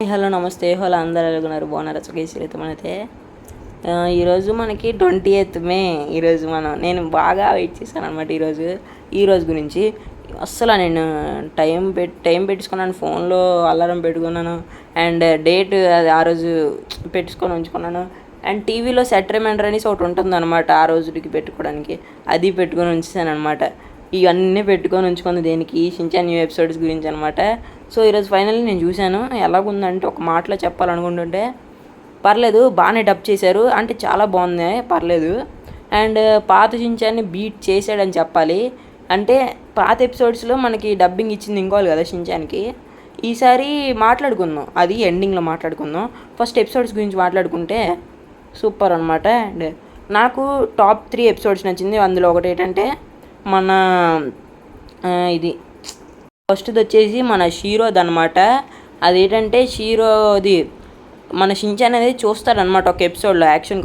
Hello నమస్తే hello అందరు ఎలాగున్నారు బాగున్నారు సుఖేశ్వరితో మనైతే ఈరోజు మనకి 20th మే. ఈరోజు నేను బాగా వెయిట్ చేశాను అనమాట ఈరోజు గురించి. అస్సలు నేను టైం పెట్టించుకున్నాను, ఫోన్లో అలారం పెట్టుకున్నాను అండ్ డేట్ అది ఆ రోజు పెట్టుకొని ఉంచుకున్నాను. అండ్ టీవీలో సెట్ రిమైండర్ అనేసి ఒకటి ఉంటుంది అనమాట ఆ రోజుకి పెట్టుకోవడానికి, అది పెట్టుకొని ఉంచాను అనమాట. ఇవన్నీ పెట్టుకొని ఉంచుకుంది దేనికి, షించాన్ న్యూ ఎపిసోడ్స్ గురించి అనమాట. సో ఈరోజు ఫైనల్లీ నేను చూశాను. ఎలాగుందంటే ఒక మాటలో చెప్పాలనుకుంటుంటే పర్లేదు, బాగానే డబ్ చేశారు, అంటే చాలా బాగుంది, పర్లేదు. అండ్ పాత షించాన్ని బీట్ చేశాడని చెప్పాలి. అంటే పాత ఎపిసోడ్స్లో మనకి డబ్బింగ్ ఇచ్చింది ఇంకోవాలి కదా షించాన్కి. ఈసారి మాట్లాడుకుందాం, అది ఎండింగ్లో మాట్లాడుకుందాం. ఫస్ట్ ఎపిసోడ్స్ గురించి మాట్లాడుకుంటే సూపర్ అనమాట. అండ్ నాకు టాప్ 3 ఎపిసోడ్స్ నచ్చింది. అందులో ఒకటి ఏంటంటే మన ఇది ఫస్ట్ది వచ్చేసి మన షీరోది అనమాట. అదేంటంటే షీరోది మన షించాన్ అనేది చూస్తాడనమాట ఒక ఎపిసోడ్లో, యాక్షన్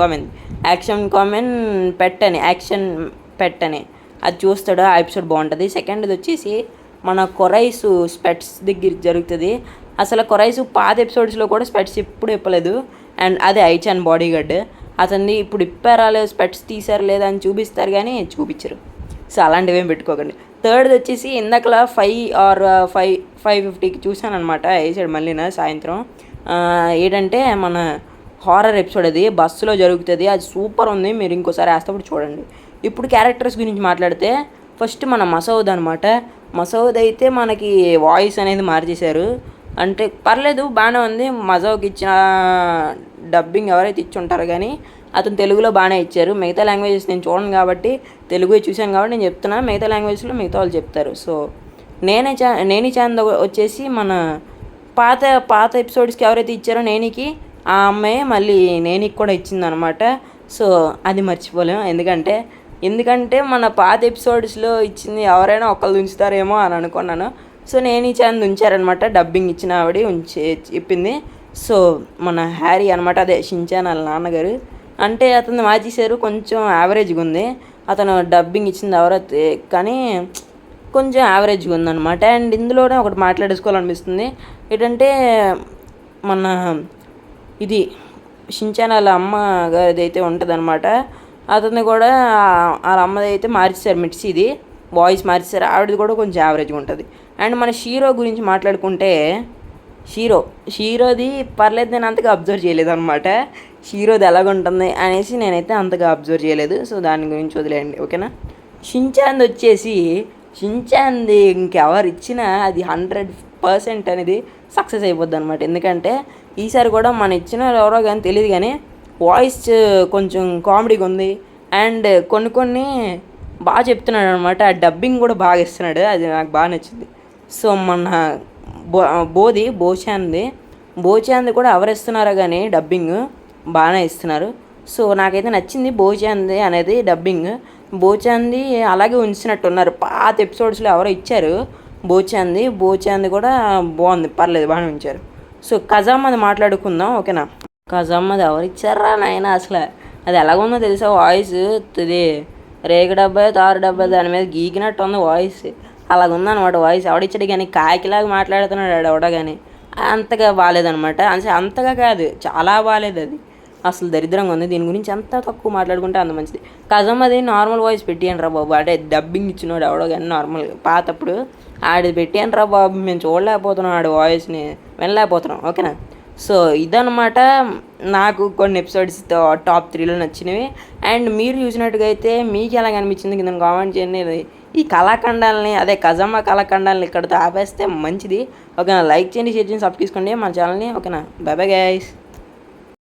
కామెన్ పెట్ అని అది చూస్తాడు. ఆ ఎపిసోడ్ బాగుంటుంది. సెకండ్ది వచ్చేసి మన కొరైసు స్పెట్స్ దగ్గర జరుగుతుంది. అసలు కొరైసు పాత ఎపిసోడ్స్లో కూడా స్పెట్స్ ఎప్పుడు ఇప్పలేదు. అండ్ అదే ఐచాన్ బాడీ గార్డ్ అతన్ని ఇప్పుడు ఇప్పారా లేదు, స్పెట్స్ తీసారు లేదా అని చూపిస్తారు కానీ చూపించరు. సో అలాంటివి ఏం పెట్టుకోకండి. థర్డ్ది వచ్చేసి ఇందాకలా 5:50కి చూశాను అనమాట, వేసాడు మళ్ళీ సాయంత్రం. ఏంటంటే మన హారర్ ఎపిసోడ్, అది బస్సులో జరుగుతుంది, అది సూపర్ ఉంది. మీరు ఇంకోసారి వేస్తప్పుడు చూడండి. ఇప్పుడు క్యారెక్టర్స్ గురించి మాట్లాడితే ఫస్ట్ మన మసౌద్ అనమాట. మసౌద్ అయితే మనకి వాయిస్ అనేది మార్చేశారు, అంటే పర్లేదు బాగానే ఉంది. మజాకి ఇచ్చిన డబ్బింగ్ ఎవరైతే ఇచ్చి ఉంటారో కానీ అతను తెలుగులో బాగానే ఇచ్చారు. మిగతా లాంగ్వేజెస్ నేను చూడను కాబట్టి, తెలుగు చూశాను కాబట్టి నేను చెప్తున్నా. మిగతా లాంగ్వేజ్లో మిగతా వాళ్ళు చెప్తారు. సో నేని చాంద్ వచ్చేసి మన పాత ఎపిసోడ్స్కి ఎవరైతే ఇచ్చారో నేనికి, ఆ అమ్మాయి మళ్ళీ నేనికి కూడా ఇచ్చిందనమాట. సో అది మర్చిపోలేము. ఎందుకంటే మన పాత ఎపిసోడ్స్లో ఇచ్చింది ఎవరైనా ఒకళ్ళు ఉంచుతారేమో అని అనుకున్నాను. సో నేని చాంద్ ఉంచారనమాట, డబ్బింగ్ ఇచ్చిన ఆవిడ చెప్పింది. సో మన హ్యారీ అనమాట, అదే షించాన్ వాళ్ళ నాన్నగారు. అంటే అతను మార్చేశారు, కొంచెం యావరేజ్గా ఉంది. అతను డబ్బింగ్ ఇచ్చింది ఎవరైతే కానీ కొంచెం యావరేజ్గా ఉందన్నమాట. అండ్ ఇందులోనే ఒకటి మాట్లాడేసుకోవాలనిపిస్తుంది. ఏంటంటే మన ఇది షించాన్ వాళ్ళ అమ్మ గారిది అయితే ఉంటుంది అనమాట. అతన్ని కూడా వాళ్ళ అమ్మది అయితే మార్చేశారు, మిర్చిది వాయిస్ మార్చేశారు. ఆవిడది కూడా కొంచెం యావరేజ్గా ఉంటుంది. అండ్ మన షీరో గురించి మాట్లాడుకుంటే షీరోది పర్లేదు, నేను అంతగా అబ్జర్వ్ చేయలేదు అనమాట. షీరోది ఎలాగుంటుంది అనేసి నేనైతే అంతగా అబ్జర్వ్ చేయలేదు. సో దాని గురించి వదిలేయండి, ఓకేనా. షించాన్ది ఇంకెవరు ఇచ్చినా అది 100% అనేది సక్సెస్ అయిపోద్ది అనమాట. ఎందుకంటే ఈసారి కూడా మన ఇచ్చిన ఎవరో కానీ తెలియదు కానీ వాయిస్ కొంచెం కామెడీగా ఉంది. అండ్ కొన్ని బాగా చెప్తున్నాడు అనమాట. ఆ డబ్బింగ్ కూడా బాగా ఇస్తున్నాడు, అది నాకు బాగా నచ్చింది. సో మన బోచాంది కూడా ఎవరిస్తున్నారో కానీ డబ్బింగ్ బాగానే ఇస్తున్నారు. సో నాకైతే నచ్చింది బోచాంది అనేది డబ్బింగ్. బోచాంది అలాగే ఉంచినట్టున్నారు. పాత ఎపిసోడ్స్లో ఎవరో ఇచ్చారు బోచాంది కూడా బాగుంది, పర్లేదు బాగానే ఉంచారు. సో ఖజామది మాట్లాడుకుందాం, ఓకేనా. ఖజామది ఎవరు ఇచ్చారా నాయన, అసలు అది ఎలాగుందో తెలుసా వాయిస్. ఇది రేగు డబ్బా తారు డబ్బా దాని మీద గీకినట్టు ఉంది వాయిస్, అలాగుందనమాట వాయిస్. ఎవడిచ్చాడు కానీ కాకిలాగా మాట్లాడుతున్నాడు ఎవడ కానీ, అంతగా బాగాలేదనమాట. అంతగా కాదు, చాలా బాగాలేదు, అది అసలు దరిద్రంగా ఉంది. దీని గురించి ఎంత తక్కువ మాట్లాడుకుంటే అంత మంచిది. అది నార్మల్ వాయిస్ పెట్టియండి రా బాబు, అంటే డబ్బింగ్ ఇచ్చినాడు ఎవడో కానీ నార్మల్ పాతప్పుడు ఆడి పెట్టియండి రా బాబు, మేము చూడలేకపోతున్నాం, ఆడి వాయిస్ని వినలేకపోతున్నాం, ఓకేనా. సో ఇదనమాట నాకు కొన్ని ఎపిసోడ్స్ టాప్ 3లో నచ్చినవి. అండ్ మీరు చూసినట్టుగా అయితే మీకు ఎలా అనిపించింది కింద కామెంట్ చేయండి. ఈ కళాఖండాలని, అదే ఖజామా కళాఖండాలని ఇక్కడితో ఆపేస్తే మంచిది, ఓకేనా. లైక్ చేయండి, షేర్ చేయండి, సబ్స్క్రైబ్ చేసుకోండి మన ఛానల్ని, ఓకేనా. By bye guys.